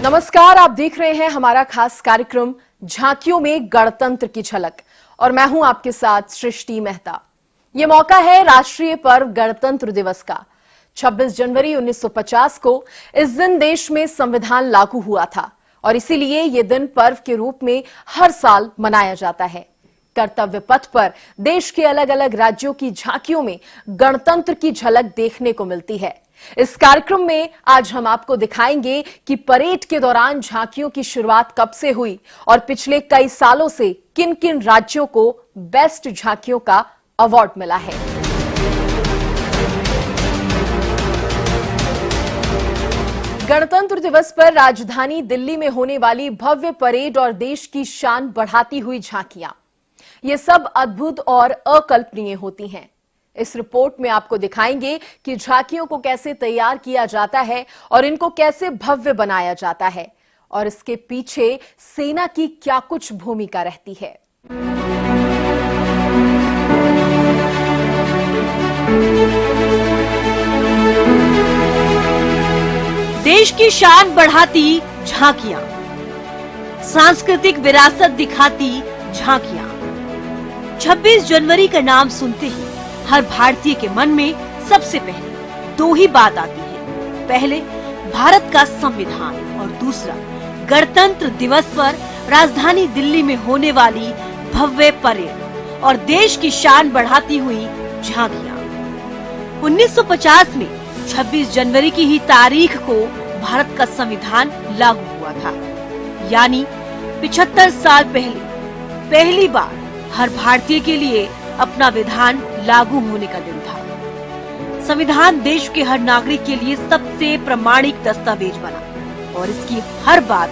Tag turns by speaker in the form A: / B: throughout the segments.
A: नमस्कार, आप देख रहे हैं हमारा खास कार्यक्रम झांकियों में गणतंत्र की झलक और मैं हूं आपके साथ सृष्टि मेहता। ये मौका है राष्ट्रीय पर्व गणतंत्र दिवस का। 26 जनवरी 1950 को इस दिन देश में संविधान लागू हुआ था और इसीलिए ये दिन पर्व के रूप में हर साल मनाया जाता है। कर्तव्य पथ पर देश के अलग अलग राज्यों की झांकियों में गणतंत्र की झलक देखने को मिलती है। इस कार्यक्रम में आज हम आपको दिखाएंगे कि परेड के दौरान झांकियों की शुरुआत कब से हुई और पिछले कई सालों से किन किन राज्यों को बेस्ट झांकियों का अवार्ड मिला है। गणतंत्र दिवस पर राजधानी दिल्ली में होने वाली भव्य परेड और देश की शान बढ़ाती हुई झांकियां, ये सब अद्भुत और अकल्पनीय होती हैं। इस रिपोर्ट में आपको दिखाएंगे कि झांकियों को कैसे तैयार किया जाता है और इनको कैसे भव्य बनाया जाता है और इसके पीछे सेना की क्या कुछ भूमिका रहती है।
B: देश की शान बढ़ाती झांकियां, सांस्कृतिक विरासत दिखाती झांकियां। 26 जनवरी का नाम सुनते ही हर भारतीय के मन में सबसे पहले दो ही बात आती है। पहले भारत का संविधान और दूसरा गणतंत्र दिवस पर राजधानी दिल्ली में होने वाली भव्य परेड और देश की शान बढ़ाती हुई झांकियां। 1950 में 26 जनवरी की ही तारीख को भारत का संविधान लागू हुआ था, यानी 75 साल पहले पहली बार हर भारतीय के लिए अपना विधान लागू होने का दिन था। संविधान देश के हर नागरिक के लिए सबसे प्रमाणिक दस्तावेज बना और इसकी हर बात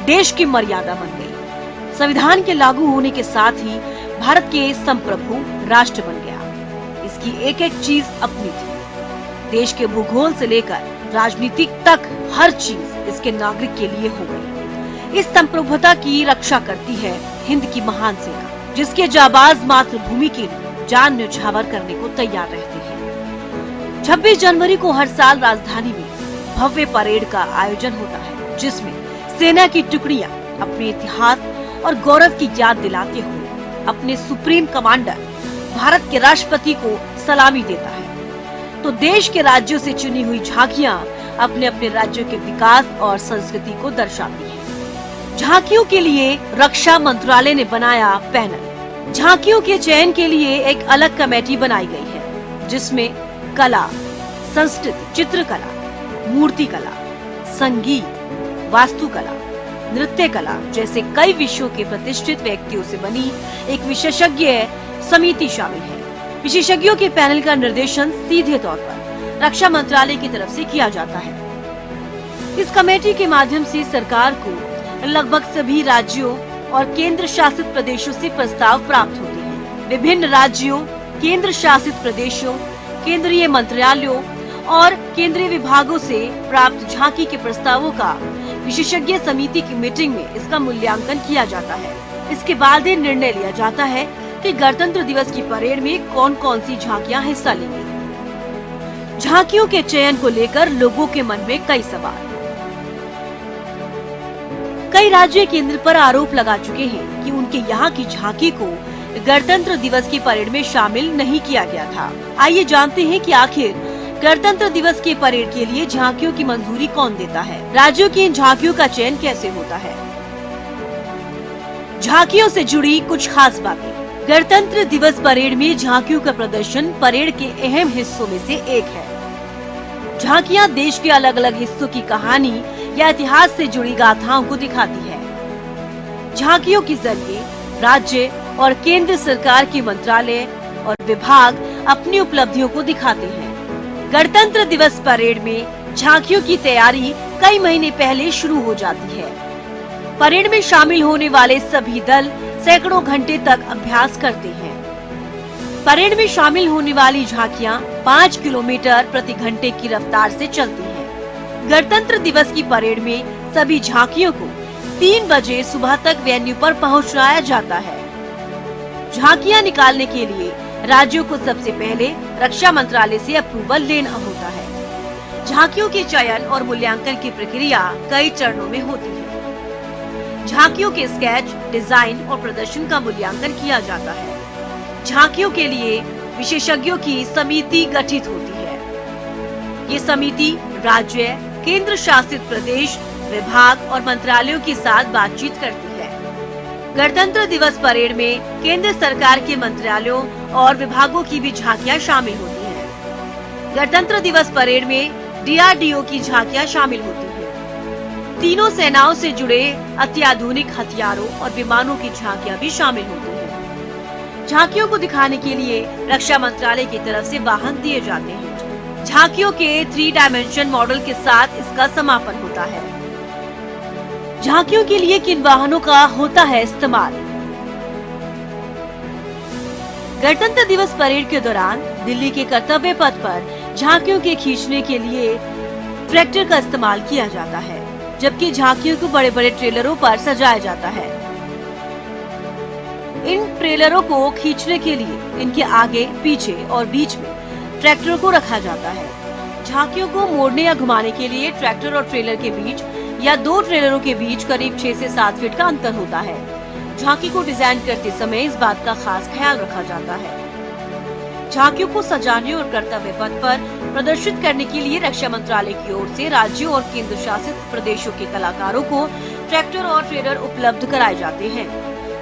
B: देश की मर्यादा बन गई। संविधान के लागू होने के साथ ही भारत के संप्रभु राष्ट्र बन गया। इसकी एक एक चीज अपनी थी। देश के भूगोल से लेकर राजनीतिक तक हर चीज इसके नागरिक के लिए हो गई। इस संप्रभुता की रक्षा करती है हिंद की महान सेना, जिसके जाबाज मातृभूमि के लिए जान न्यौछावर करने को तैयार रहते हैं। 26 जनवरी को हर साल राजधानी में भव्य परेड का आयोजन होता है, जिसमें सेना की टुकड़ियां अपने इतिहास और गौरव की याद दिलाते हुए अपने सुप्रीम कमांडर भारत के राष्ट्रपति को सलामी देता है, तो देश के राज्यों से चुनी हुई झांकियां अपने अपने राज्यों के विकास और संस्कृति को दर्शाती है। झांकियों के लिए रक्षा मंत्रालय ने बनाया पैनल। झांकियों के चयन के लिए एक अलग कमेटी बनाई गई है, जिसमें कला, संस्कृति, चित्रकला, मूर्तिकला, संगीत, वास्तुकला, नृत्य कला जैसे कई विषयों के प्रतिष्ठित व्यक्तियों से बनी एक विशेषज्ञ समिति शामिल है। विशेषज्ञों के पैनल का निर्देशन सीधे तौर पर रक्षा मंत्रालय की तरफ से किया जाता है। इस कमेटी के माध्यम से सरकार को लगभग सभी राज्यों और केंद्र शासित प्रदेशों से प्रस्ताव प्राप्त होते हैं। विभिन्न राज्यों, केंद्र शासित प्रदेशों, केंद्रीय मंत्रालयों और केंद्रीय विभागों से प्राप्त झांकी के प्रस्तावों का विशेषज्ञ समिति की मीटिंग में इसका मूल्यांकन किया जाता है। इसके बाद ये निर्णय लिया जाता है कि गणतंत्र दिवस की परेड में कौन कौन सी झांकियां हिस्सा लेंगी। झांकियों के चयन को लेकर लोगों के मन में कई सवाल। कई राज्य केंद्र पर आरोप लगा चुके हैं कि उनके यहाँ की झांकी को गणतंत्र दिवस की परेड में शामिल नहीं किया गया था। आइए जानते हैं कि आखिर गणतंत्र दिवस के परेड के लिए झांकियों की मंजूरी कौन देता है, राज्यों की इन झांकियों का चयन कैसे होता है। झांकियों से जुड़ी कुछ खास बातें। गणतंत्र दिवस परेड में झांकियों का प्रदर्शन परेड के अहम हिस्सों में से एक है। झांकियां देश के अलग अलग हिस्सों की कहानी या इतिहास से जुड़ी गाथाओं को दिखाती है। झांकियों के जरिए राज्य और केंद्र सरकार के मंत्रालय और विभाग अपनी उपलब्धियों को दिखाते हैं। गणतंत्र दिवस परेड में झांकियों की तैयारी कई महीने पहले शुरू हो जाती है। परेड में शामिल होने वाले सभी दल सैकड़ों घंटे तक अभ्यास करते हैं। परेड में शामिल होने वाली झांकियां 5 किलोमीटर प्रति घंटे की रफ्तार से चलती हैं। गणतंत्र दिवस की परेड में सभी झांकियों को 3 बजे सुबह तक वेन्यू पर पहुंचाया जाता है। झांकियां निकालने के लिए राज्यों को सबसे पहले रक्षा मंत्रालय से अप्रूवल लेना होता है। झांकियों के चयन और मूल्यांकन की प्रक्रिया कई चरणों में होती है। झांकियों के स्केच, डिजाइन और प्रदर्शन का मूल्यांकन किया जाता है। झांकियों के लिए विशेषज्ञों की समिति गठित होती है। ये समिति राज्य, केंद्र शासित प्रदेश, विभाग और मंत्रालयों के साथ बातचीत करती है। गणतंत्र दिवस परेड में केंद्र सरकार के मंत्रालयों और विभागों की भी झांकियां शामिल होती हैं। गणतंत्र दिवस परेड में DRDO की झांकियां शामिल होती हैं। तीनों सेनाओं से जुड़े अत्याधुनिक हथियारों और विमानों की झांकियां भी शामिल होती हैं। झांकियों को दिखाने के लिए रक्षा मंत्रालय की तरफ से वाहन दिए जाते हैं। झांकियों के 3 डायमेंशन मॉडल के साथ इसका समापन होता है। झांकियों के लिए किन वाहनों का होता है इस्तेमाल? गणतंत्र दिवस परेड के दौरान दिल्ली के कर्तव्य पथ पर झांकियों के खींचने के लिए ट्रैक्टर का इस्तेमाल किया जाता है, जबकि झांकियों को बड़े बड़े ट्रेलरों पर सजाया जाता है। इन ट्रेलरों को खींचने के लिए इनके आगे, पीछे और बीच में ट्रैक्टर को रखा जाता है। झांकियों को मोड़ने या घुमाने के लिए ट्रैक्टर और ट्रेलर के बीच या 2 ट्रेलरों के बीच करीब 6 से 7 फीट का अंतर होता है। झांकी को डिजाइन करते समय इस बात का खास ख्याल रखा जाता है। झांकियों को सजाने और कर्तव्य पथ पर प्रदर्शित करने के लिए रक्षा मंत्रालय की ओर से राज्यों और केंद्र शासित प्रदेशों के कलाकारों को ट्रैक्टर और ट्रेलर उपलब्ध कराए जाते हैं।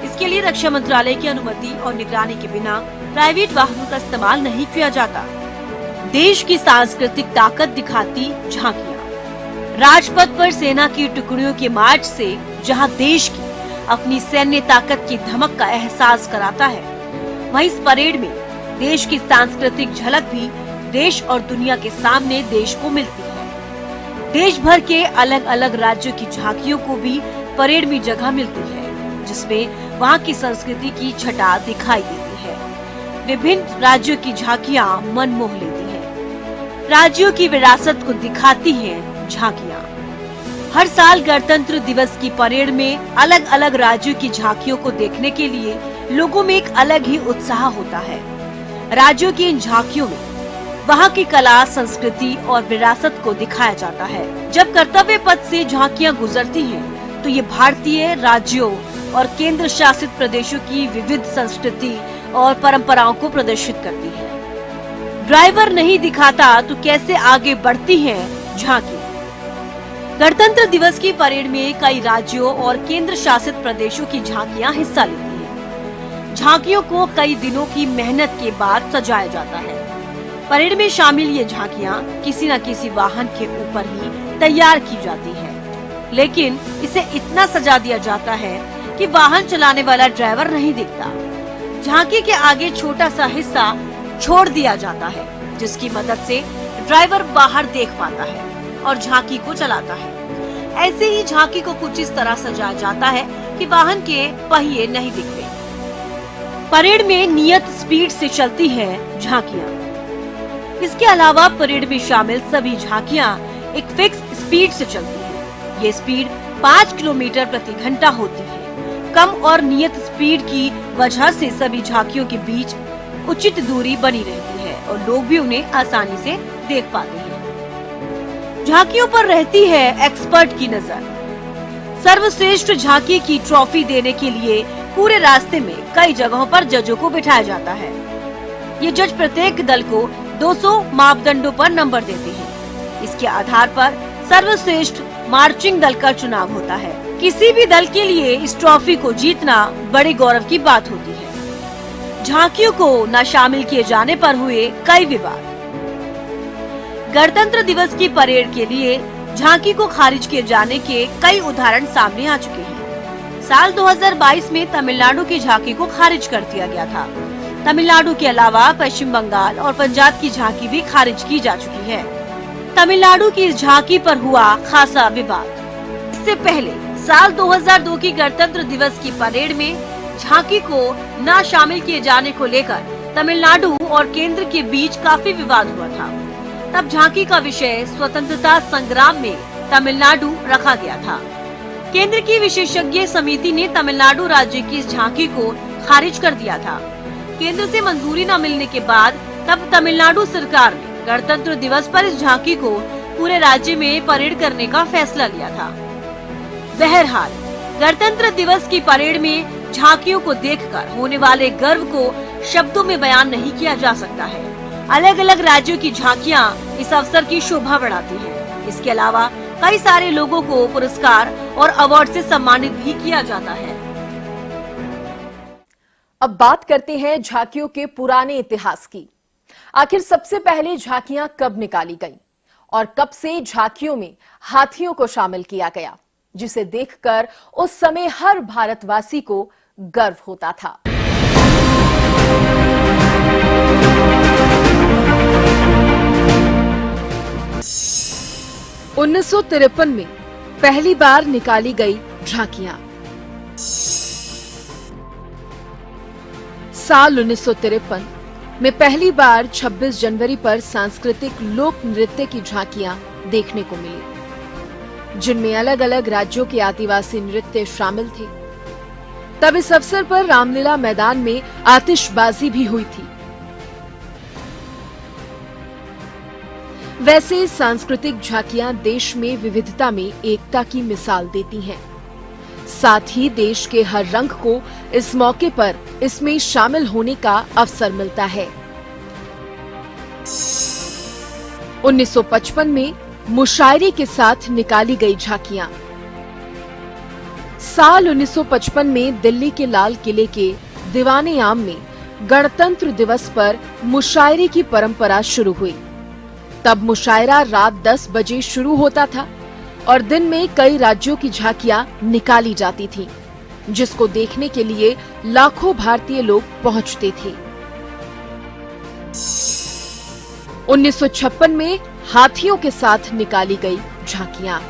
B: इसके लिए रक्षा मंत्रालय की अनुमति और निगरानी के बिना प्राइवेट वाहनों का इस्तेमाल नहीं किया जाता। देश की सांस्कृतिक ताकत दिखाती झांकियां। राजपथ पर सेना की टुकड़ियों के मार्च से जहां देश की अपनी सैन्य ताकत की धमक का एहसास कराता है, वहीं इस परेड में देश की सांस्कृतिक झलक भी देश और दुनिया के सामने देश को मिलती है। देश भर के अलग अलग राज्यों की झांकियों को भी परेड में जगह मिलती है, जिसमें वहां की संस्कृति की छटा दिखाई देती है। विभिन्न राज्यों की झांकियां मन मोह लेती हैं। राज्यों की विरासत को दिखाती हैं झांकियां। हर साल गणतंत्र दिवस की परेड में अलग अलग राज्यों की झांकियों को देखने के लिए लोगों में एक अलग ही उत्साह होता है। राज्यों की इन झांकियों में वहां की कला, संस्कृति और विरासत को दिखाया जाता है। जब कर्तव्य पथ से झांकियां गुजरती हैं, तो ये भारतीय राज्यों और केंद्र शासित प्रदेशों की विविध संस्कृति और परंपराओं को प्रदर्शित करती है। ड्राइवर नहीं दिखाता तो कैसे आगे बढ़ती हैं झांकी। गणतंत्र दिवस की परेड में कई राज्यों और केंद्र शासित प्रदेशों की झांकियां हिस्सा लेती हैं। झांकियों को कई दिनों की मेहनत के बाद सजाया जाता है। परेड में शामिल ये झांकियां किसी न किसी वाहन के ऊपर ही तैयार की जाती है, लेकिन इसे इतना सजा दिया जाता है कि वाहन चलाने वाला ड्राइवर नहीं दिखता। झांकी के आगे छोटा सा हिस्सा छोड़ दिया जाता है, जिसकी मदद से ड्राइवर बाहर देख पाता है और झांकी को चलाता है। ऐसे ही झांकी को कुछ इस तरह सजाया जाता है कि वाहन के पहिए नहीं दिखते। परेड में नियत स्पीड से चलती है झांकियां। इसके अलावा परेड में शामिल सभी झांकियां एक फिक्स स्पीड से चलती हैं। ये स्पीड 5 किलोमीटर प्रति घंटा होती है। कम और नियत स्पीड की वजह से सभी झांकियों के बीच उचित दूरी बनी रहती है और लोग भी उन्हें आसानी से देख पाते हैं। झांकियों पर रहती है एक्सपर्ट की नजर। सर्वश्रेष्ठ झांकी की ट्रॉफी देने के लिए पूरे रास्ते में कई जगहों पर जजों को बिठाया जाता है। ये जज प्रत्येक दल को 200 मापदंडों पर नंबर देते हैं। इसके आधार पर सर्वश्रेष्ठ मार्चिंग दल का चुनाव होता है। किसी भी दल के लिए इस ट्रॉफी को जीतना बड़े गौरव की बात होती है। झांकियों को न शामिल किए जाने पर हुए कई विवाद। गणतंत्र दिवस की परेड के लिए झांकी को खारिज किए जाने के कई उदाहरण सामने आ चुके हैं। साल 2022 में तमिलनाडु की झांकी को खारिज कर दिया गया था। तमिलनाडु के अलावा पश्चिम बंगाल और पंजाब की झांकी भी खारिज की जा चुकी है। तमिलनाडु की इस झांकी पर हुआ खासा विवाद। इससे पहले साल 2002 की गणतंत्र दिवस की परेड में झांकी को न शामिल किए जाने को लेकर तमिलनाडु और केंद्र के बीच काफी विवाद हुआ था। तब झांकी का विषय स्वतंत्रता संग्राम में तमिलनाडु रखा गया था। केंद्र की विशेषज्ञ समिति ने तमिलनाडु राज्य की इस झांकी को खारिज कर दिया था। केंद्र से मंजूरी न मिलने के बाद तब तमिलनाडु सरकार ने गणतंत्र दिवस पर इस झांकी को पूरे राज्य में परेड करने का फैसला लिया था। बहरहाल गणतंत्र दिवस की परेड में झांकियों को देखकर होने वाले गर्व को शब्दों में बयान नहीं किया जा सकता है। अलग अलग राज्यों की झांकियां इस अवसर की शोभा बढ़ाती हैं। इसके अलावा कई सारे लोगों को पुरस्कार और अवार्ड से सम्मानित भी किया जाता है।
A: अब बात करते हैं झांकियों के पुराने इतिहास की। आखिर सबसे पहले झांकियां कब निकाली गईं और कब से झांकियों में हाथियों को शामिल किया गया, जिसे देखकर उस समय हर भारतवासी को गर्व होता था। 1953 में पहली बार निकाली गई झांकियां। साल 1953 में पहली बार 26 जनवरी पर सांस्कृतिक लोक नृत्य की झांकियां देखने को मिली, जिनमें अलग अलग राज्यों के आदिवासी नृत्य शामिल थे। तब इस अवसर पर रामलीला मैदान में आतिशबाजी भी हुई थी। वैसे सांस्कृतिक झांकियां देश में विविधता में एकता की मिसाल देती हैं। साथ ही देश के हर रंग को इस मौके पर इसमें शामिल होने का अवसर मिलता है। 1955 में मुशायरे के साथ निकाली गई झांकियां। साल 1955 में दिल्ली के लाल किले के दीवाने आम में गणतंत्र दिवस पर मुशायरे की परंपरा शुरू हुई। तब मुशायरा रात 10 बजे शुरू होता था और दिन में कई राज्यों की झांकियां निकाली जाती थीं, जिसको देखने के लिए लाखों भारतीय लोग पहुंचते थे। 1956 में हाथियों के साथ निकाली गई झांकियां।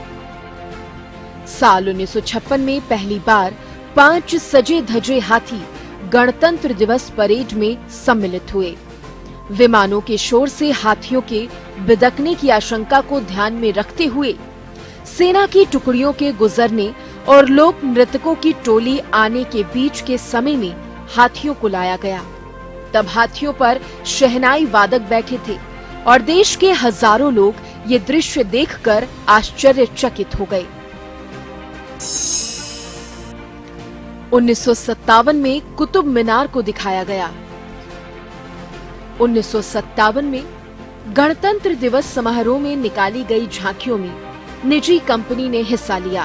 A: साल 1956 में पहली बार 5 सजे धजे हाथी गणतंत्र दिवस परेड में सम्मिलित हुए। विमानों के शोर से हाथियों के बिदकने की आशंका को ध्यान में रखते हुए सेना की टुकड़ियों के गुजरने और लोक नृत्यकों की टोली आने के बीच के समय में हाथियों को लाया गया। तब हाथियों पर शहनाई वादक बैठे थे और देश के हजारों लोग ये दृश्य देखकर आश्चर्यचकित हो गए। 1957 में कुतुब मीनार को दिखाया गया। 1957 में गणतंत्र दिवस समारोह में निकाली गई झांकियों में निजी कंपनी ने हिस्सा लिया।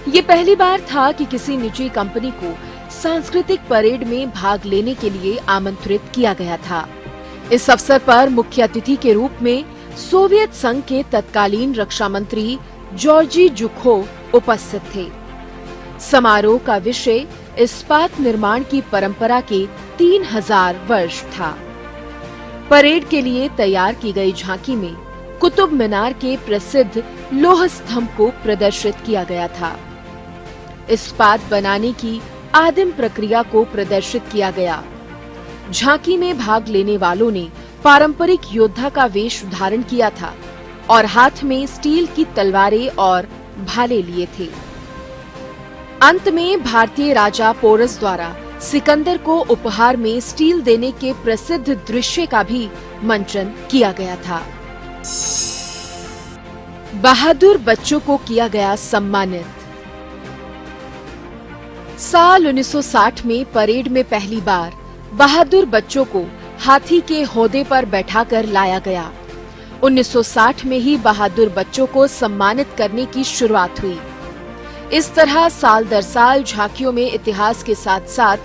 A: ये पहली बार था कि किसी निजी कंपनी को सांस्कृतिक परेड में भाग लेने के लिए आमंत्रित किया गया था। इस अवसर पर मुख्य अतिथि के रूप में सोवियत संघ के तत्कालीन रक्षा मंत्री जॉर्जी ज़ुखोव उपस्थित थे। समारोह का विषय इस्पात निर्माण की परंपरा के 3000 वर्ष था। परेड के लिए तैयार की गई झांकी में कुतुब मीनार के प्रसिद्ध लौह स्तंभ को प्रदर्शित किया गया था। इस्पात बनाने की आदिम प्रक्रिया को प्रदर्शित किया गया। झांकी में भाग लेने वालों ने पारंपरिक योद्धा का वेश धारण किया था और हाथ में स्टील की तलवारें और भाले लिए थे। अंत में भारतीय राजा पोरस द्वारा सिकंदर को उपहार में स्टील देने के प्रसिद्ध दृश्य का भी मंचन किया गया था। बहादुर बच्चों को किया गया सम्मानित। साल 1960 में परेड में पहली बार बहादुर बच्चों को हाथी के होदे पर बैठाकर लाया गया। 1960 में ही बहादुर बच्चों को सम्मानित करने की शुरुआत हुई। इस तरह साल दर साल झांकियों में इतिहास के साथ साथ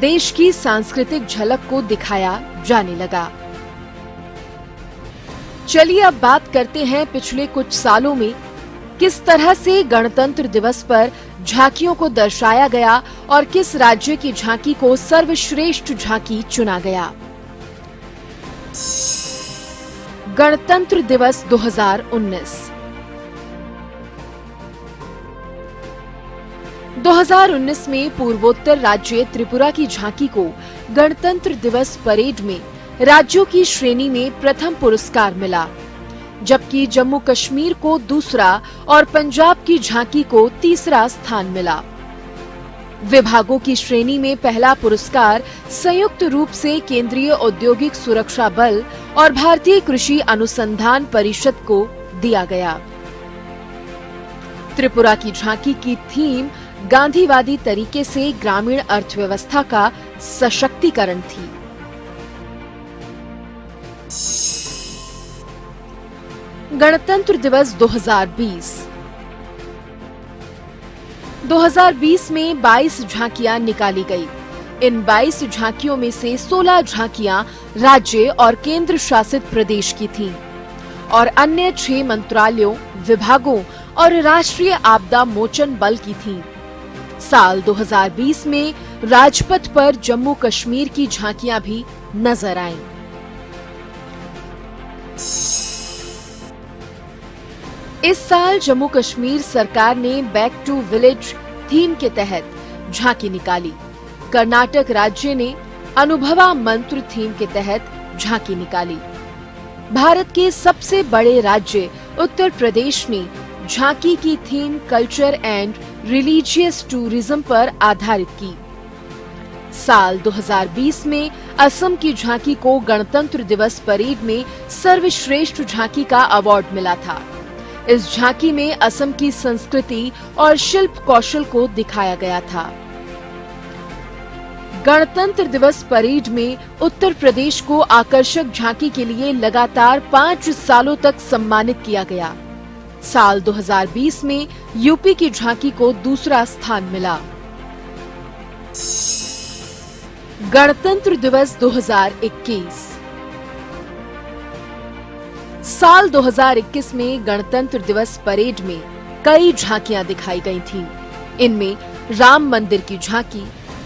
A: देश की सांस्कृतिक झलक को दिखाया जाने लगा। चलिए अब बात करते हैं पिछले कुछ सालों में किस तरह से गणतंत्र दिवस पर झांकियों को दर्शाया गया और किस राज्य की झांकी को सर्वश्रेष्ठ झांकी चुना गया। गणतंत्र दिवस 2019। 2019 में पूर्वोत्तर राज्य त्रिपुरा की झांकी को गणतंत्र दिवस परेड में राज्यों की श्रेणी में प्रथम पुरस्कार मिला, जबकि जम्मू कश्मीर को दूसरा और पंजाब की झांकी को तीसरा स्थान मिला। विभागों की श्रेणी में पहला पुरस्कार संयुक्त रूप से केंद्रीय औद्योगिक सुरक्षा बल और भारतीय कृषि अनुसंधान परिषद को दिया गया। त्रिपुरा की झांकी की थीम गांधीवादी तरीके से ग्रामीण अर्थव्यवस्था का सशक्तिकरण थी। गणतंत्र दिवस 2020 में 22 झांकियां निकाली गई। इन 22 झांकियों में से 16 झांकियां राज्य और केंद्र शासित प्रदेश की थीं और अन्य 6 मंत्रालयों, विभागों और राष्ट्रीय आपदा मोचन बल की थीं। साल 2020 में राजपथ पर जम्मू कश्मीर की झांकियां भी नजर आईं। इस साल जम्मू कश्मीर सरकार ने बैक टू विलेज थीम के तहत झांकी निकाली। कर्नाटक राज्य ने अनुभवा मंत्र थीम के तहत झांकी निकाली। भारत के सबसे बड़े राज्य उत्तर प्रदेश ने झांकी की theme culture and religious tourism पर आधारित की। साल 2020 में असम की झांकी को गणतंत्र दिवस परेड में सर्वश्रेष्ठ झांकी का अवार्ड मिला था। इस झांकी में असम की संस्कृति और शिल्प कौशल को दिखाया गया था। गणतंत्र दिवस परेड में उत्तर प्रदेश को आकर्षक झांकी के लिए लगातार 5 सालों तक सम्मानित किया गया। साल 2020 में यूपी की झांकी को दूसरा स्थान मिला। गणतंत्र दिवस 2021 साल 2021 में गणतंत्र दिवस परेड में कई झांकियां दिखाई गई थीं। इनमें राम मंदिर की झांकी,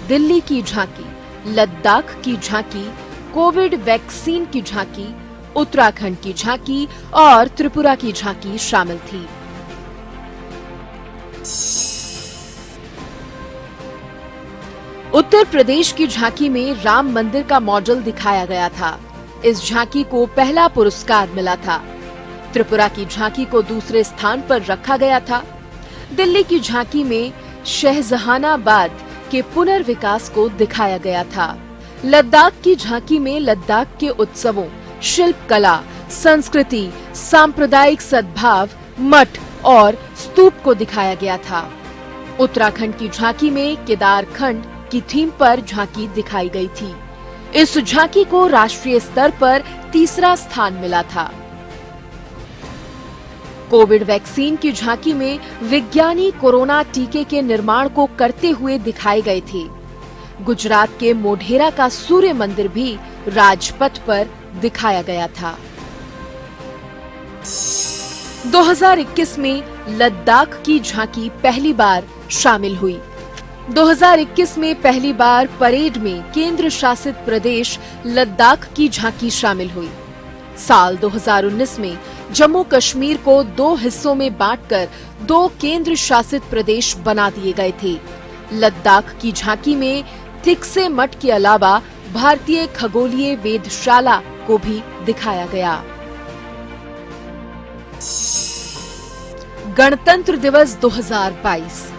A: दिल्ली की झांकी, लद्दाख की झांकी, कोविड वैक्सीन की झांकी, उत्तराखंड की झांकी और त्रिपुरा की झांकी शामिल थी। उत्तर प्रदेश की झांकी में राम मंदिर का मॉडल दिखाया गया था। इस झांकी को पहला पुरस्कार मिला था। त्रिपुरा की झांकी को दूसरे स्थान पर रखा गया था। दिल्ली की झांकी में शहजहानाबाद के पुनर्विकास को दिखाया गया था। लद्दाख की झांकी में लद्दाख के उत्सवों, शिल्प कला, संस्कृति, सांप्रदायिक सद्भाव, मठ और स्तूप को दिखाया गया था। उत्तराखंड की झांकी में केदारखंड की थीम पर झांकी दिखाई गई थी। इस झांकी को राष्ट्रीय स्तर पर तीसरा स्थान मिला था। कोविड वैक्सीन की झांकी में विज्ञानी कोरोना टीके के निर्माण को करते हुए दिखाए गए थे। गुजरात के मोढेरा का सूर्य मंदिर भी राजपथ पर दिखाया गया था। 2021 में लद्दाख की झांकी पहली बार शामिल हुई। 2021 में पहली बार परेड में केंद्र शासित प्रदेश लद्दाख की झांकी शामिल हुई। साल 2019 में जम्मू कश्मीर को 2 हिस्सों में बांटकर 2 केंद्र शासित प्रदेश बना दिए गए थे। लद्दाख की झांकी में थिक्से मठ के अलावा भारतीय खगोलीय वेधशाला को भी दिखाया गया। गणतंत्र दिवस 2022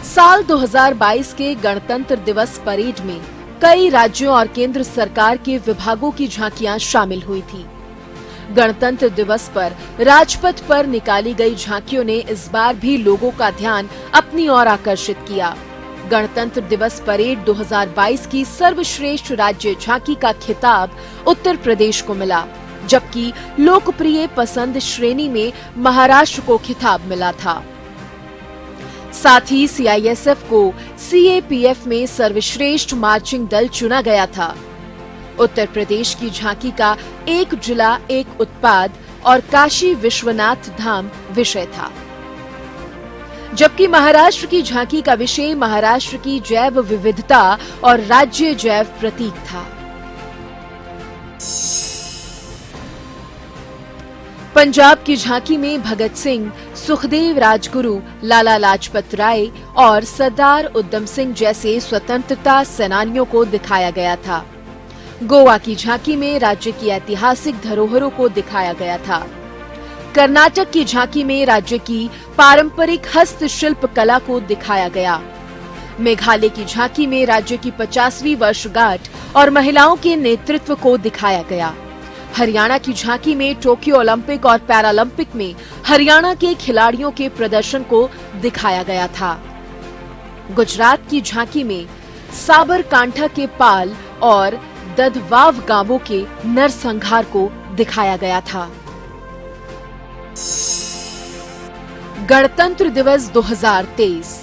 A: साल 2022 के गणतंत्र दिवस परेड में कई राज्यों और केंद्र सरकार के विभागों की झांकियां शामिल हुई थी। गणतंत्र दिवस पर राजपथ पर निकाली गई झांकियों ने इस बार भी लोगों का ध्यान अपनी ओर आकर्षित किया। गणतंत्र दिवस परेड 2022 की सर्वश्रेष्ठ राज्य झांकी का खिताब उत्तर प्रदेश को मिला, जबकि लोकप्रिय पसंद श्रेणी में महाराष्ट्र को खिताब मिला था। साथ ही सीआईएसएफ को सीएपीएफ में सर्वश्रेष्ठ मार्चिंग दल चुना गया था। उत्तर प्रदेश की झांकी का एक जिला एक उत्पाद और काशी विश्वनाथ धाम विषय था, जबकि महाराष्ट्र की झांकी का विषय महाराष्ट्र की जैव विविधता और राज्य जैव प्रतीक था। पंजाब की झांकी में भगत सिंह, सुखदेव राजगुरु, लाला लाजपत राय और सरदार उधम सिंह जैसे स्वतंत्रता सेनानियों को दिखाया गया था। गोवा की झांकी में राज्य की ऐतिहासिक धरोहरों को दिखाया गया था। कर्नाटक की झांकी में राज्य की पारंपरिक हस्तशिल्प कला को दिखाया गया। मेघालय की झांकी में राज्य की 50वीं वर्षगांठ और महिलाओं के नेतृत्व को दिखाया गया। हरियाणा की झांकी में टोक्यो ओलंपिक और पैरालंपिक में हरियाणा के खिलाड़ियों के प्रदर्शन को दिखाया गया था। गुजरात की झांकी में साबरकांठा के पाल और दधवाव गांवों के नरसंहार को दिखाया गया था। गणतंत्र दिवस 2023।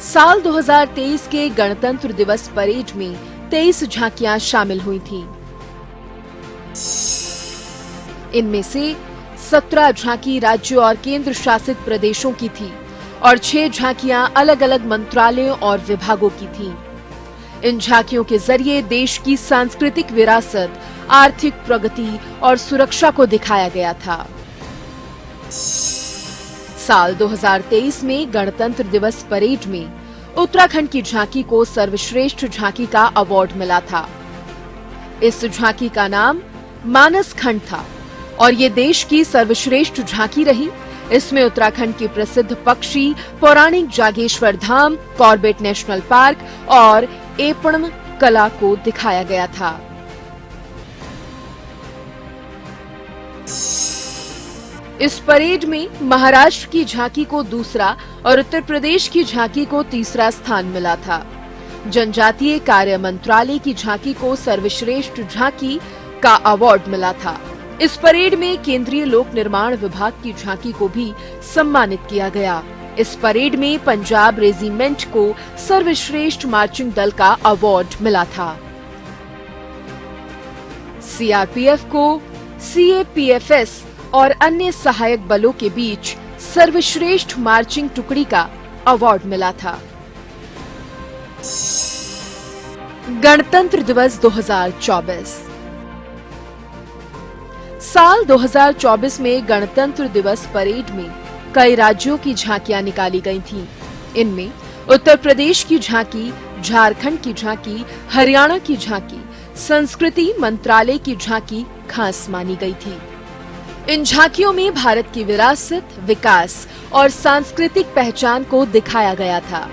A: साल 2023 के गणतंत्र दिवस परेड में 23 झांकियां शामिल हुई थीं। इनमें से 17 झांकी राज्य और केंद्र शासित प्रदेशों की थी और 6 झांकियां अलग अलग मंत्रालयों और विभागों की थीं। इन झांकियों के जरिए देश की सांस्कृतिक विरासत, आर्थिक प्रगति और सुरक्षा को दिखाया गया था। साल 2023 में गणतंत्र दिवस परेड में उत्तराखंड की झांकी को सर्वश्रेष्ठ झांकी का अवार्ड मिला था। इस झांकी का नाम मानस खंड था और ये देश की सर्वश्रेष्ठ झांकी रही। इसमें उत्तराखंड के प्रसिद्ध पक्षी, पौराणिक जागेश्वर धाम, कॉर्बेट नेशनल पार्क और एपण कला को दिखाया गया था। इस परेड में महाराष्ट्र की झांकी को दूसरा और उत्तर प्रदेश की झांकी को तीसरा स्थान मिला था। जनजातीय कार्य मंत्रालय की झांकी को सर्वश्रेष्ठ झांकी का अवार्ड मिला था। इस परेड में केंद्रीय लोक निर्माण विभाग की झांकी को भी सम्मानित किया गया। इस परेड में पंजाब रेजिमेंट को सर्वश्रेष्ठ मार्चिंग दल का अवार्ड मिला था। सीआरपीएफ को सीएपीएफएस और अन्य सहायक बलों के बीच सर्वश्रेष्ठ मार्चिंग टुकड़ी का अवार्ड मिला था। गणतंत्र दिवस 2024। साल 2024 में गणतंत्र दिवस परेड में कई राज्यों की झांकियां निकाली गई थीं। इनमें उत्तर प्रदेश की झांकी, झारखंड की झांकी, हरियाणा की झांकी, संस्कृति मंत्रालय की झांकी खास मानी गई थी। इन झांकियों में भारत की विरासत, विकास और सांस्कृतिक पहचान को दिखाया गया था।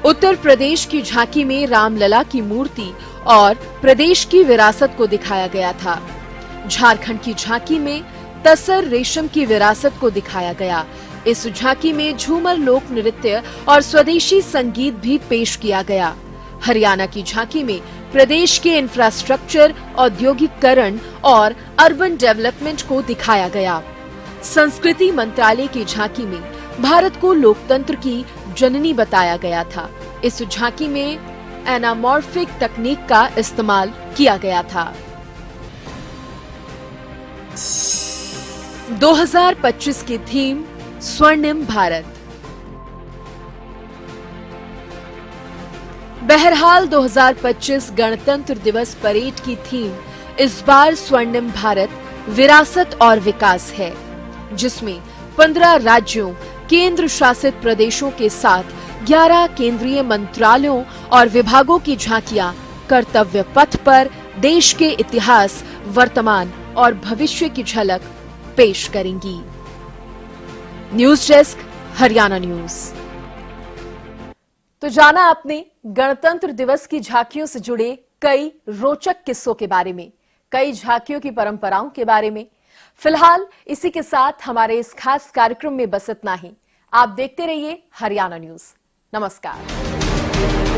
A: उत्तर प्रदेश की झांकी में रामलला की मूर्ति और प्रदेश की विरासत को दिखाया गया था। झारखंड की झांकी में तसर रेशम की विरासत को दिखाया गया। इस झांकी में झूमर लोक नृत्य और स्वदेशी संगीत भी पेश किया गया। हरियाणा की झांकी में प्रदेश के इंफ्रास्ट्रक्चर, औद्योगिकरण और अर्बन डेवलपमेंट को दिखाया गया। संस्कृति मंत्रालय की झांकी में भारत को लोकतंत्र की जननी बताया गया था। इस झांकी में एनामॉर्फिक तकनीक का इस्तेमाल किया गया था। 2025 की थीम स्वर्णिम भारत। बहरहाल 2025 गणतंत्र दिवस परेड की थीम इस बार स्वर्णिम भारत, विरासत और विकास है, जिसमें 15 राज्यों, केंद्र शासित प्रदेशों के साथ 11 केंद्रीय मंत्रालयों और विभागों की झांकियां कर्तव्य पथ पर देश के इतिहास, वर्तमान और भविष्य की झलक पेश करेंगी। News desk, Haryana news. तो जाना आपने गणतंत्र दिवस की झांकियों से जुड़े कई रोचक किस्सों के बारे में, कई झांकियों की परंपराओं के बारे में। फिलहाल इसी के साथ हमारे इस खास कार्यक्रम में बस इतना ही। आप देखते रहिए हरियाणा न्यूज। नमस्कार।